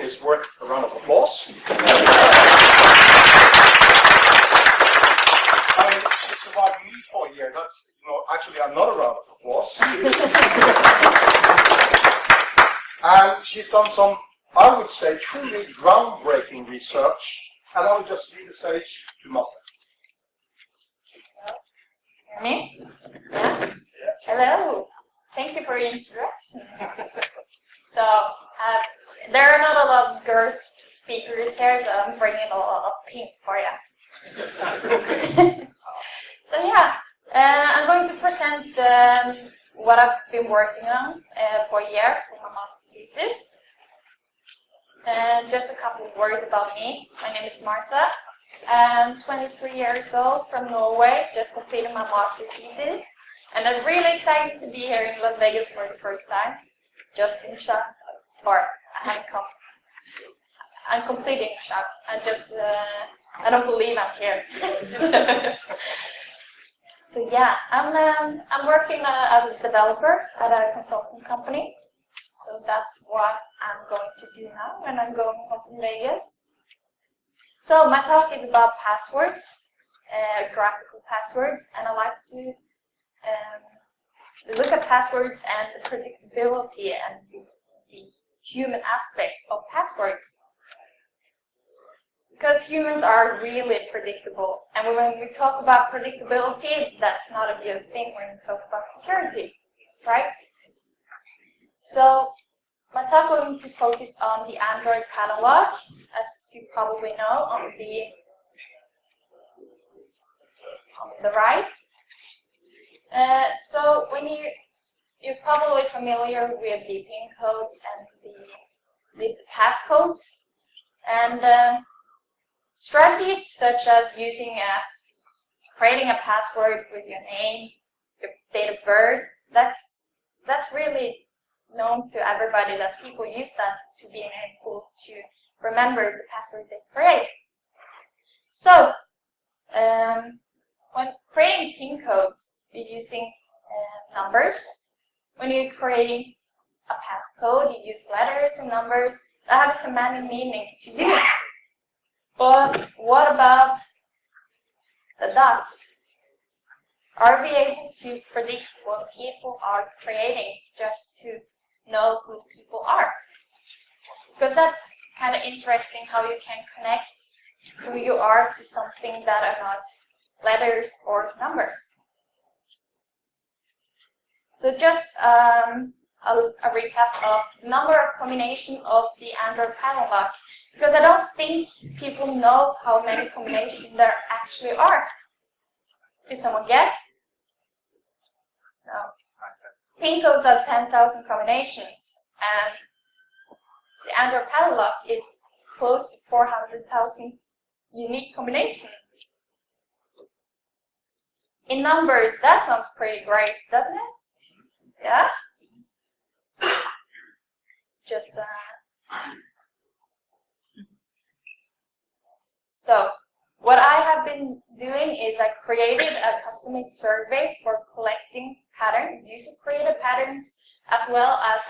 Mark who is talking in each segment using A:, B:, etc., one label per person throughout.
A: is worth a round of applause. I mean, she survived me for a year. That's, actually another round of applause. And she's done some, I would say, truly groundbreaking research. And I will just leave the stage to Marte.
B: Me? Yeah. Hello. Thank you for your introduction. So, there are not a lot of girls speakers here, so I'm bringing a lot of pink for you. So yeah, I'm going to present what I've been working on for a year for my master's thesis. And just a couple of words about me. My name is Marte. I'm 23 years old from Norway, just completed my master's thesis. And I'm really excited to be here in Las Vegas for the first time. Just in shock, or I haven't come. I'm completely in shock. I don't believe I'm here. So yeah, I'm working as a developer at a consulting company. So that's what I'm going to do now when I'm going home to Vegas. So my talk is about passwords, graphical passwords, and I like to look at passwords and the predictability and the human aspects of passwords. Because humans are really predictable, and when we talk about predictability, that's not a good thing when we talk about security, right? So my talk is going to focus on the Android catalog, as you probably know, on the right. So when you're probably familiar with the PIN codes and the passcodes, and strategies such as creating a password with your name, your date of birth. That's really known to everybody, that people use that to be able to remember the password they create. So when creating PIN codes, you're using numbers. When you're creating a passcode, you use letters and numbers that have a semantic meaning to you. But what about the dots? Are we able to predict what people are creating just to know who people are? Because that's kind of interesting, how you can connect who you are to something that are not letters or numbers. So just a recap of the number of combination of the Android catalog, because I don't think people know how many combinations there actually are. Can someone guess? No. PIN codes have 10,000 combinations, and the Android catalog is close to 400,000 unique combinations. In numbers, that sounds pretty great, doesn't it? Yeah? Just So what I have been doing is I created a custom-made survey for collecting user-created patterns, as well as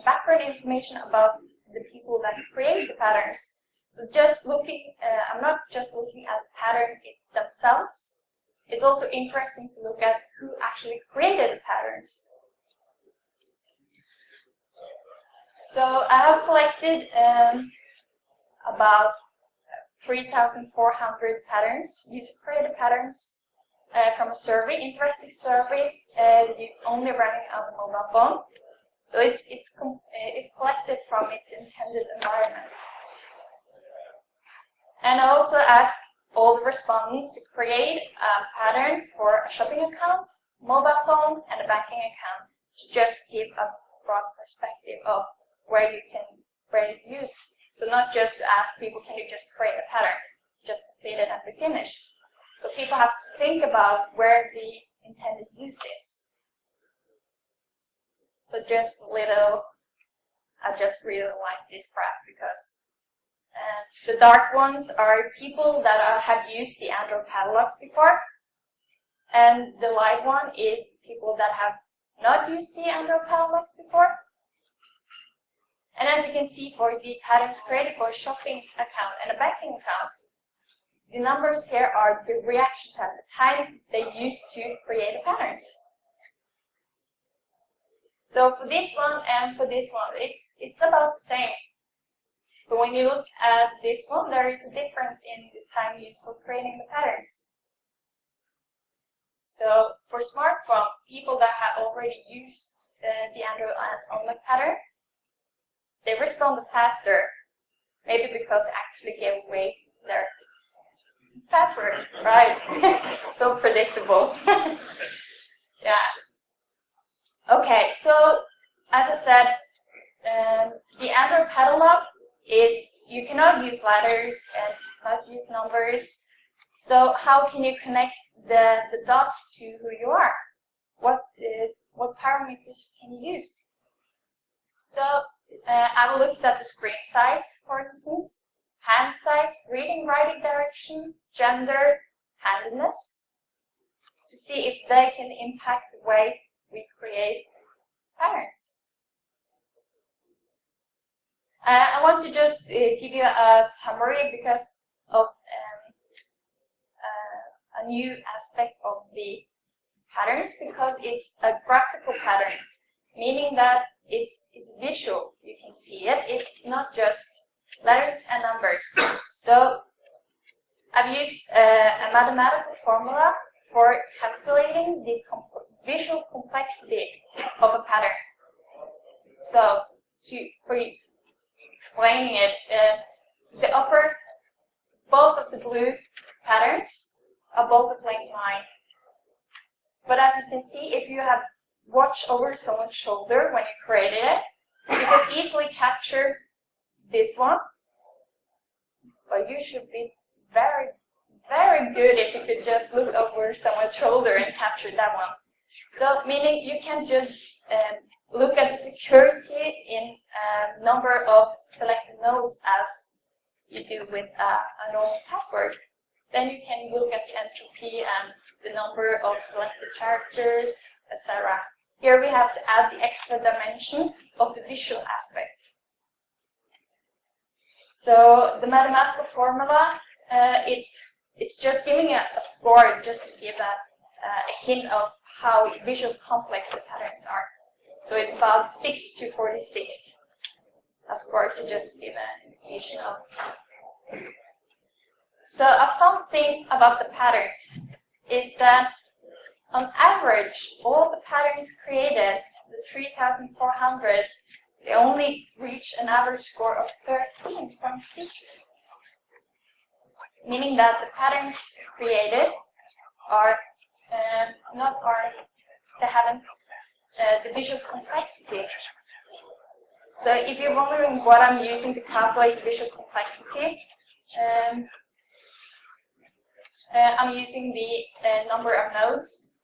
B: background information about the people that create the patterns. So just looking, I'm not just looking at the pattern themselves. It's also interesting to look at who actually created the patterns. So I have collected about 3,400 patterns, user-created patterns, from a survey, interactive survey, only running on a mobile phone. So it's collected from its intended environment. And I also asked all the respondents to create a pattern for a shopping account, mobile phone, and a banking account, to just give a broad perspective of where it's used. So not just to ask people, can you just create a pattern, just complete it and be finished. So people have to think about where the intended use is. So I just really like this graph, because the dark ones are people that have used the Android catalogs before, and the light one is people that have not used the Android catalogs before. And as you can see, for the patterns created for a shopping account and a banking account, the numbers here are the reaction time, the time they use to create the patterns. So for this one and for this one, it's about the same. But when you look at this one, there is a difference in the time used for creating the patterns. So for smartphone, people that have already used the Android online pattern, they responded faster. Maybe because they actually gave away their password, right? So predictable. Yeah. Okay, so as I said, the Android pattern lock is you cannot use letters and not use numbers. So how can you connect the dots to who you are? What parameters can you use? So I looked at the screen size, for instance, hand size, reading, writing direction, gender, handedness, to see if they can impact the way we create patterns. I want to just give you a summary because of a new aspect of the patterns, because it's a graphical patterns, meaning that it's visual. You can see it. It's not just letters and numbers. So I've used a mathematical formula for calculating the visual complexity of a pattern. So for you explaining it, both of the blue patterns are both a blank line. But as you can see, if you have watched over someone's shoulder when you created it, you can easily capture this one. But you should be very, very good if you could just look over someone's shoulder and capture that one. So meaning you can just look at the security in a number of selected nodes as you do with a normal password. Then you can look at the entropy and the number of selected characters, etc. Here we have to add the extra dimension of the visual aspects. So the mathematical formula, it's just giving a score just to give a hint of how visual complex the patterns are. So it's about 6 to 46, a score to just give an indication of. So a fun thing about the patterns is that on average, all the patterns created, the 3,400, they only reach an average score of 13.6. Meaning that the patterns created are they haven't the visual complexity. So if you're wondering what I'm using to calculate the visual complexity, I'm using the number of nodes,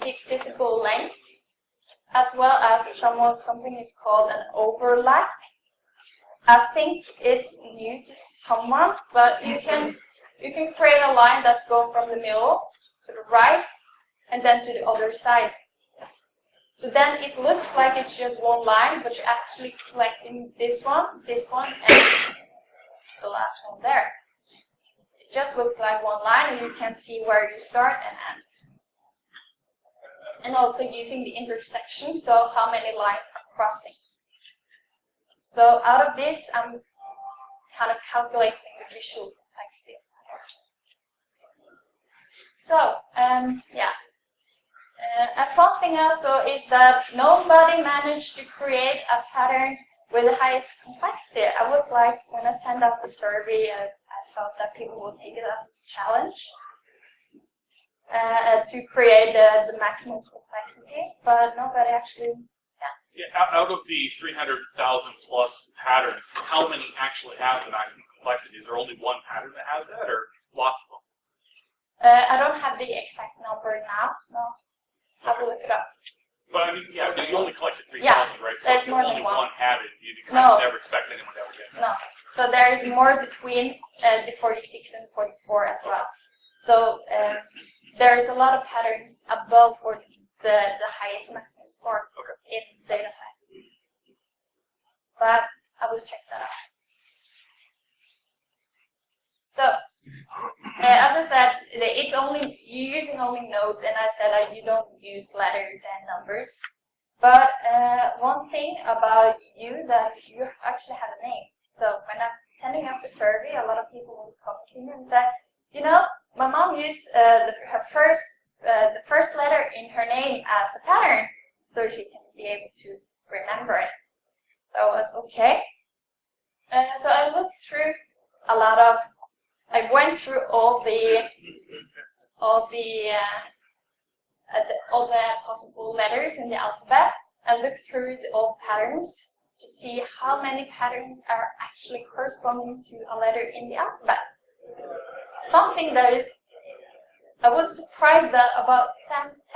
B: the physical length, as well as something is called an overlap. I think it's new to someone, but you can create a line that's going from the middle to the right and then to the other side. So then it looks like it's just one line, but you're actually selecting this one, and the last one there. It just looks like one line, and you can see where you start and end. And also using the intersection, so how many lines are crossing. So out of this, I'm kind of calculating the visual complexity. So, yeah. A fun thing also is that nobody managed to create a pattern with the highest complexity. I was like, when I sent out the survey, I thought that people would take it as a challenge to create the maximum complexity, but nobody actually,
C: out of the 300,000 plus patterns, how many actually have the maximum complexity? Is there only one pattern that has that, or lots of them?
B: I don't have the exact number now, no. Have to look it up.
C: But I mean, yeah, because you only collected 3,000, right? So
B: there's
C: if
B: more
C: only
B: than one
C: had it, you kind of never expect anyone to ever get it.
B: No. So there is more between the 46 and 44 as well. So there is a lot of patterns above for the highest maximum score in data set. But I will check that out. So, as I said, it's only you're using only nodes, and I said that you don't use letters and numbers. But one thing about you that you actually have a name. So when I'm sending out the survey, a lot of people will come to me and say, you know, my mom used the first letter in her name as a pattern, so she can be able to remember it. So I was okay. So I looked through a lot of. I went through all the possible letters in the alphabet and looked through all patterns to see how many patterns are actually corresponding to a letter in the alphabet. Fun thing though is, I was surprised that about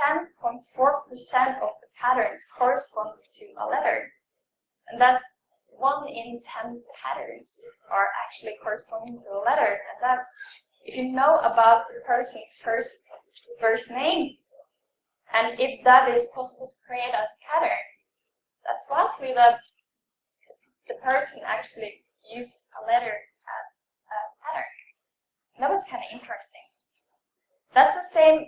B: 10.4% of the patterns correspond to a letter, and that's 1 in 10 patterns are actually corresponding to a letter, and that's if you know about the person's first name, and if that is possible to create as a pattern, that's likely that the person actually used a letter as a pattern. That was kind of interesting. That's the same.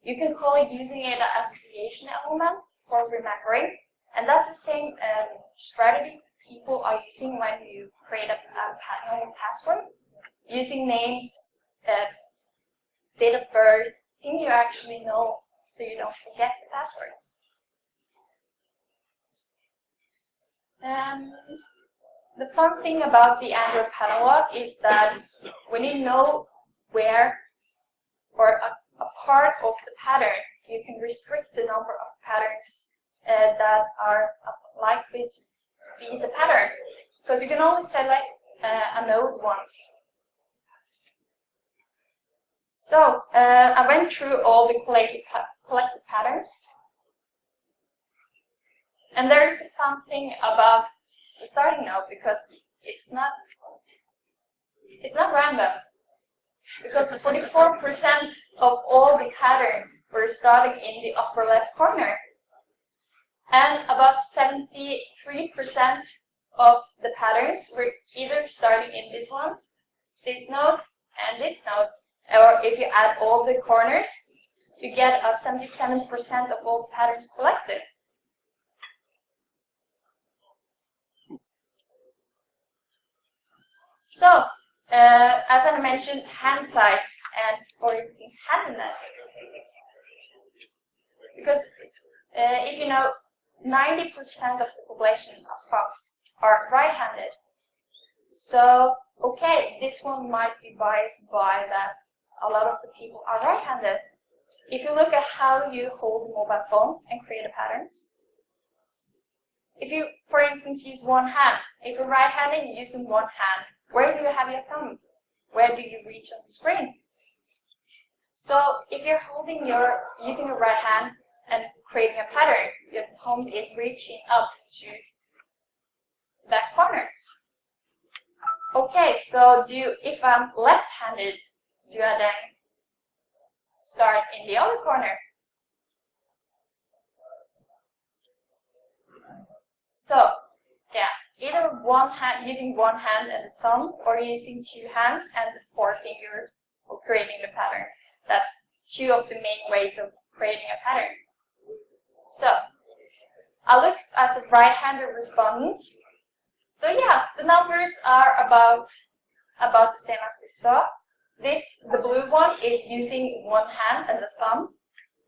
B: You can call it using it an association element for remembering. And that's the same strategy people are using when you create a password, using names, date of birth, things you actually know so you don't forget the password. The fun thing about the Android catalog is that when you know where or a part of the pattern, you can restrict the number of patterns that are likely to be the pattern, because you can only select a node once. So I went through all the collected patterns, and there is a fun thing about the starting node, because it's not random, because 44% of all the patterns were starting in the upper left corner. And about 73% of the patterns were either starting in this one, this node, and this node. Or if you add all the corners, you get a 77% of all the patterns collected. So, as I mentioned, hand size and, for instance, handedness. Because if you know, 90% of the population of folks are right-handed. So, okay, this one might be biased by that a lot of the people are right-handed. If you look at how you hold a mobile phone and create patterns, if you, for instance, use one hand, if you're right-handed, you're using one hand, where do you have your thumb? Where do you reach on the screen? So, if you're using your right hand and creating a pattern, your thumb is reaching up to that corner. Okay, so if I'm left-handed, do I then start in the other corner? So, yeah, either using one hand and the thumb, or using two hands and the forefinger for creating the pattern. That's two of the main ways of creating a pattern. So, I looked at the right-handed respondents. So yeah, the numbers are about the same as we saw. The blue one is using one hand and the thumb,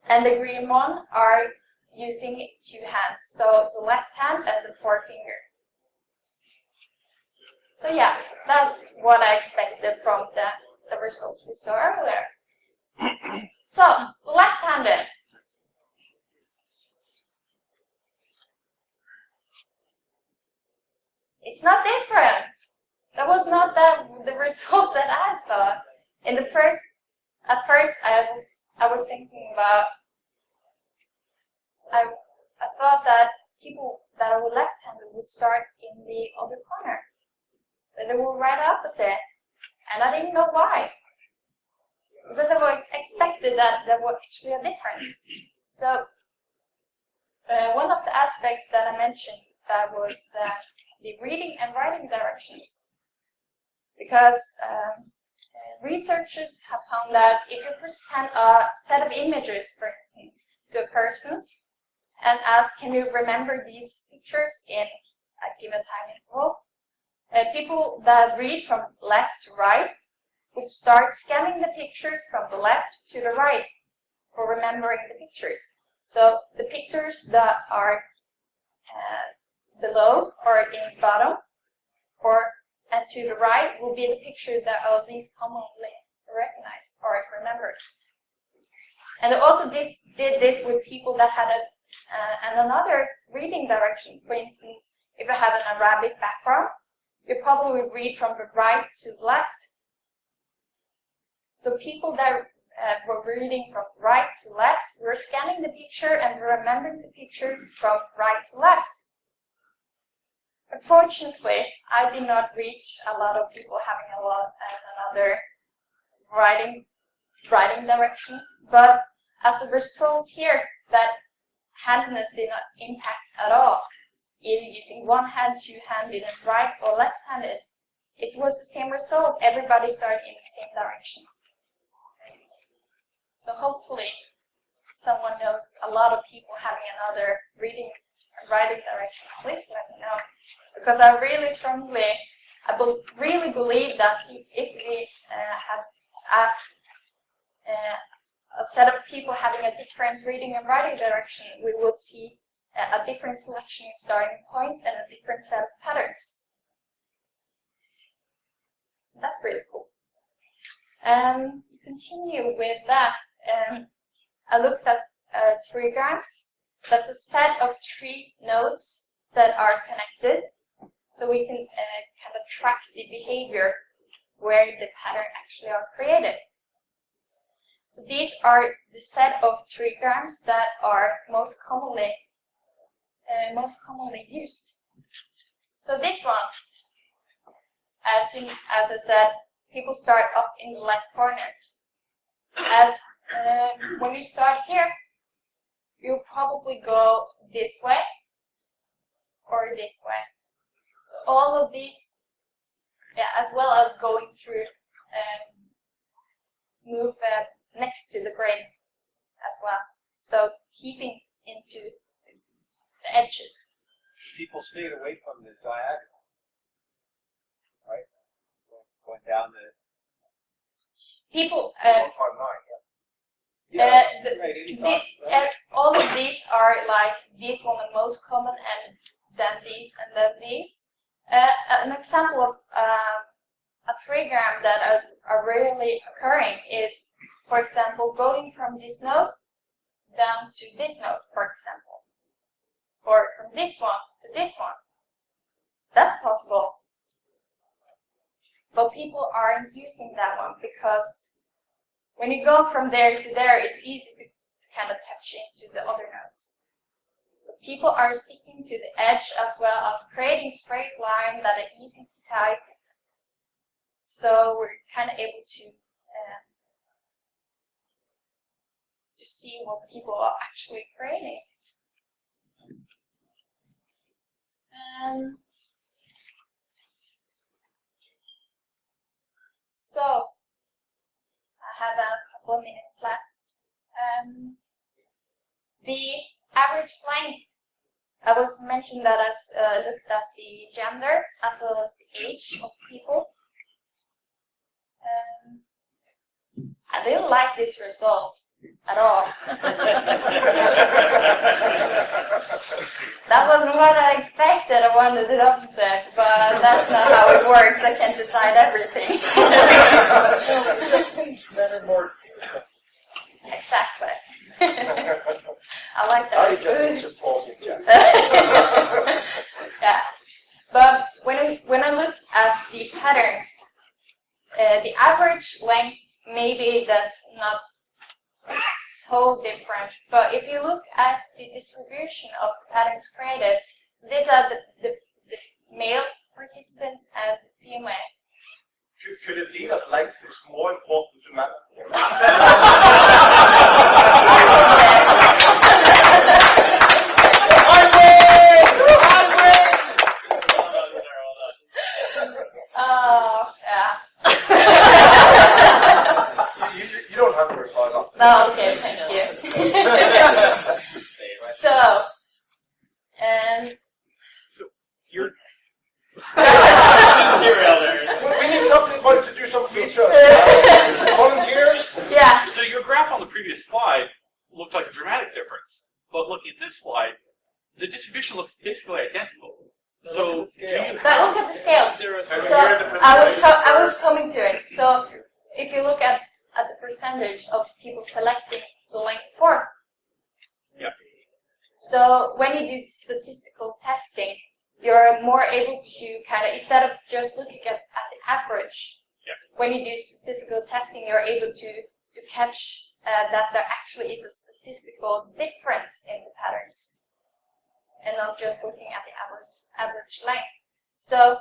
B: and the green one are using two hands, so the left hand and the forefinger. So yeah, that's what I expected from the results we saw earlier. So, left-handed. It's not different. That was not the result that I thought. At first, I was thinking about. I thought that people that were left-handed would start in the other corner, but they were right opposite, and I didn't know why. Because I expected that there was actually a difference. So, one of the aspects that I mentioned that was the reading and writing directions. Because researchers have found that if you present a set of images, for instance, to a person and ask, can you remember these pictures in a given time interval, people that read from left to right would start scanning the pictures from the left to the right for remembering the pictures. So the pictures that are below or in bottom and to the right will be the picture that are least commonly recognized or remembered. And they also did this with people that had another reading direction. For instance, if you have an Arabic background, you probably would read from the right to the left. So people that were reading from right to left were scanning the picture and remembering the pictures from right to left. Unfortunately, I did not reach a lot of people having another writing direction, but as a result here, that handedness did not impact at all. Either using one hand, two-handed, and right or left-handed, it was the same result. Everybody started in the same direction. So hopefully, someone knows a lot of people having another reading and writing direction. Please let me know, because I really strongly, really believe that if we had asked a set of people having a different reading and writing direction, we would see a different selection starting point and a different set of patterns. That's really cool. To continue with that, I looked at trigrams. That's a set of 3 nodes that are connected, so we can kind of track the behavior where the pattern actually are created. So these are the set of trigrams that are most commonly used. So this one, as I said, people start up in the left corner. As when you start here, you'll probably go this way or this way. So all of these, as well as going through, move next to the grain as well. So keeping into the edges.
D: People stayed away from the diagonal, right? Going down the
B: people.
D: 159, right?
B: All of these are like this one the most common, and then these. An example of a trigram that is rarely occurring is, for example, going from this node down to this node, for example, or from this one to this one. That's possible, but people aren't using that one because when you go from there to there, it's easy to kind of touch into the other nodes. So people are sticking to the edge as well as creating straight lines that are easy to type. So we're kind of able to see what people are actually creating. So I have a couple of minutes left. The average length, I was mentioned that I looked at the gender as well as the age of people. I didn't like this result at all. That wasn't what I expected. I wanted the opposite, but that's not how it works. I can't decide everything.
A: Just means men are more.
B: Exactly. I like that.
A: I just need to pause it, Jeff.
B: Yeah, but when I look at the patterns, the average length, maybe that's not so different, but if you look at the distribution of the patterns created, so these are the male participants and the female.
A: Could it be that length is more important to men? I win!
C: previous slide looked like a dramatic difference, but looking at this slide, the distribution looks basically identical. So, do you
B: But look at the scale. So I was coming to it. So if you look at the percentage of people selecting the length 4.
C: Yeah.
B: So when you do statistical testing, you're more able to kind of, instead of just looking at the average,
C: yeah.
B: When you do statistical testing, you're able to catch that there actually is a statistical difference in the patterns, and not just looking at the average length. So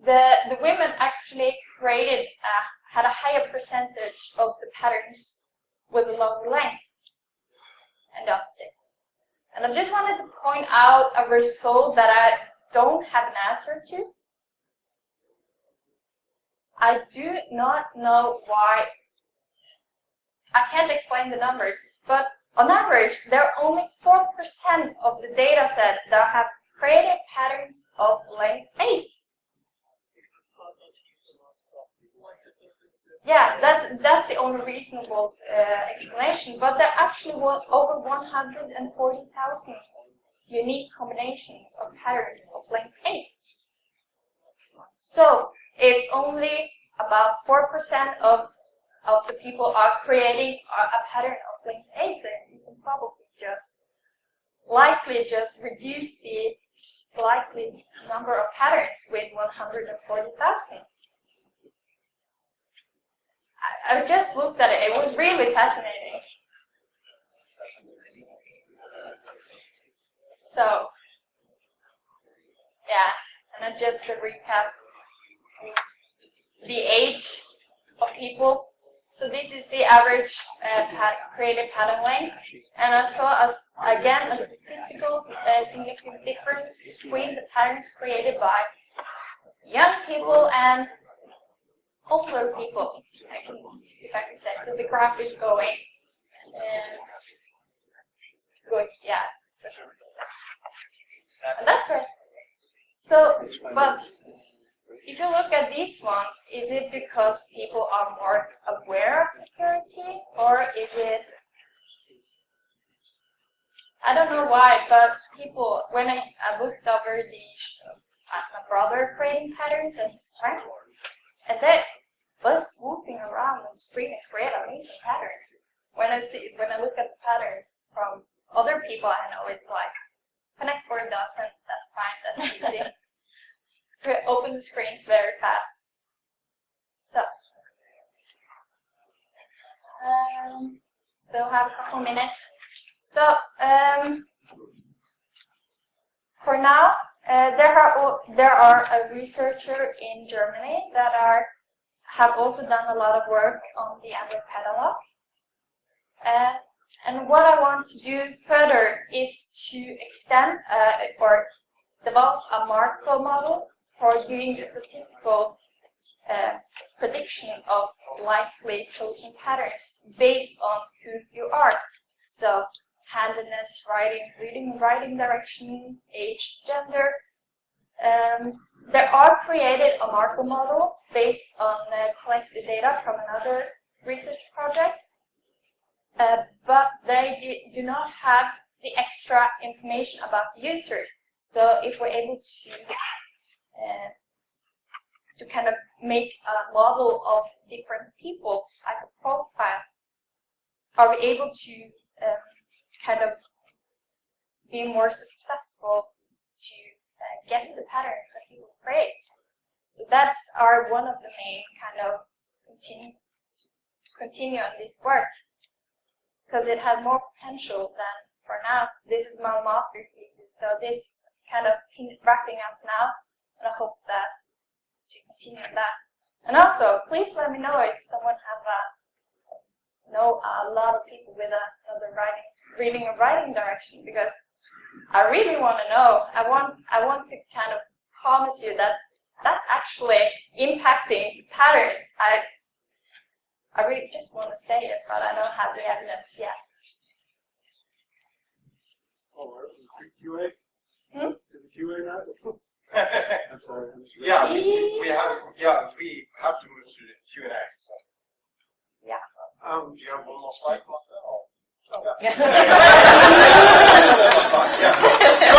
B: the women actually had a higher percentage of the patterns with a longer length, and the opposite. And I just wanted to point out a result that I don't have an answer to. I do not know why. I can't explain the numbers, but on average, there are only 4% of the data set that have created patterns of length 8. Yeah, that's the only reasonable explanation, but there are actually over 140,000 unique combinations of patterns of length 8. So, if only about 4% of the people are creating a pattern of length 8, then you can probably likely just reduce the likely number of patterns with 140,000. I just looked at it. It was really fascinating. So, yeah, and then just to recap the age of people. So this is the average created pattern length, and I saw again a statistical significant difference between the patterns created by young people and older people, if I can say. So the graph is going, yeah. And that's great. So, but if you look at these ones, is it because people are more aware of security, or is it, I don't know why, but people, when I looked over my brother creating patterns and his friends, and they was swooping around on the screen and create amazing patterns. When I look at the patterns from other people, I know it's like, connect 4,000, that's fine, that's easy. Open the screens very fast. So, still have a couple minutes. So, for now, there are a researcher in Germany that have also done a lot of work on the Android catalog. And what I want to do further is to extend or develop a Markov model for doing statistical prediction of likely chosen patterns based on who you are. So, handedness, reading, writing direction, age, gender. There are created a Markov model based on collected data from another research project, but they do not have the extra information about the user. So if we're able to kind of make a model of different people, like a profile, are we able to kind of be more successful to guess the patterns that people create? So that's one of the main kind of continue on this work, because it had more potential than for now. This is my master thesis, so this kind of wrapping up now, and I hope that to continue on that. And also, please let me know if someone know a lot of people with another reading or writing direction, because I really want to know. I want to kind of promise you that that's actually impacting patterns. I really just want to say it, but I don't have the evidence yet.
E: Oh, QA? Is it QA now? I'm sorry.
A: Yeah, we have to move to the Q&A. So.
B: Yeah.
A: Do you have one more slide, Martha? Or-
B: Yeah.
A: Yeah. So,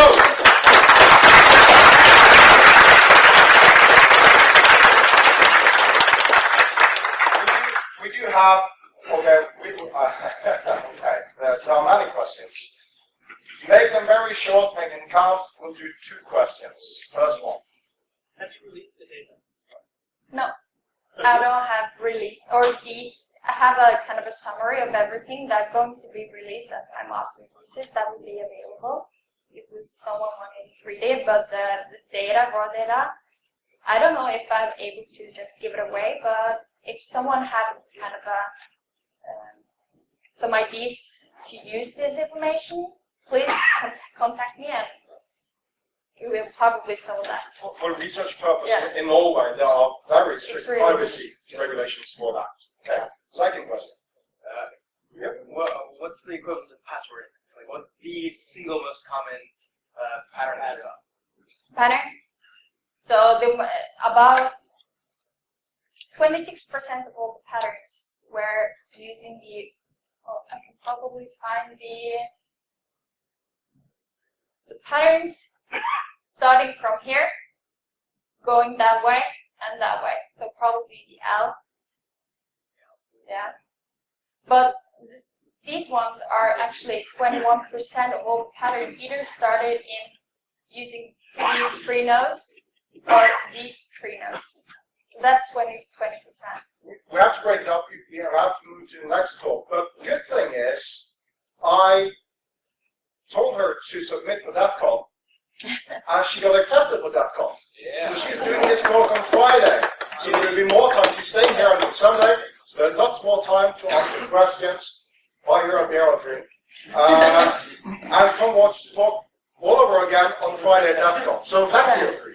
A: we do have, okay, okay, there are many questions. Make them very short, make them count. We'll do 2 questions. First one.
F: Have you released the data?
B: No, I don't have release I have a kind of a summary of everything that's going to be released as my master thesis that will be available if someone wanted to read it. But the data, raw data, I don't know if I'm able to just give it away. But if someone had kind of some ideas to use this information, please contact me and we will probably sell that.
A: For research purposes,
B: Yeah.
A: in Norway, there are very strict
B: It's really
A: privacy regulations for that. Okay. Second question.
G: What's the equivalent of password? It's like, what's the single most common pattern you saw?
B: Pattern. So about 26% of all the patterns were using the. Oh, I can probably find so patterns starting from here, going that way and that way. So probably the L. Yeah. But these ones are actually 21% of all the patterns either started in using these 3 nodes or these 3 nodes. So that's 20%.
A: We have to break it up. We have to move to the next talk. But the good thing is, I told her to submit for DEF CON, and she got accepted for DEF CON.
G: Yeah.
A: So she's doing this talk on Friday. So there will be more time. She's staying here on Sunday. So there's lots more time to ask her questions, buy her a beer or drink, and come watch the talk all over again on Friday at DEF CON. So thank you.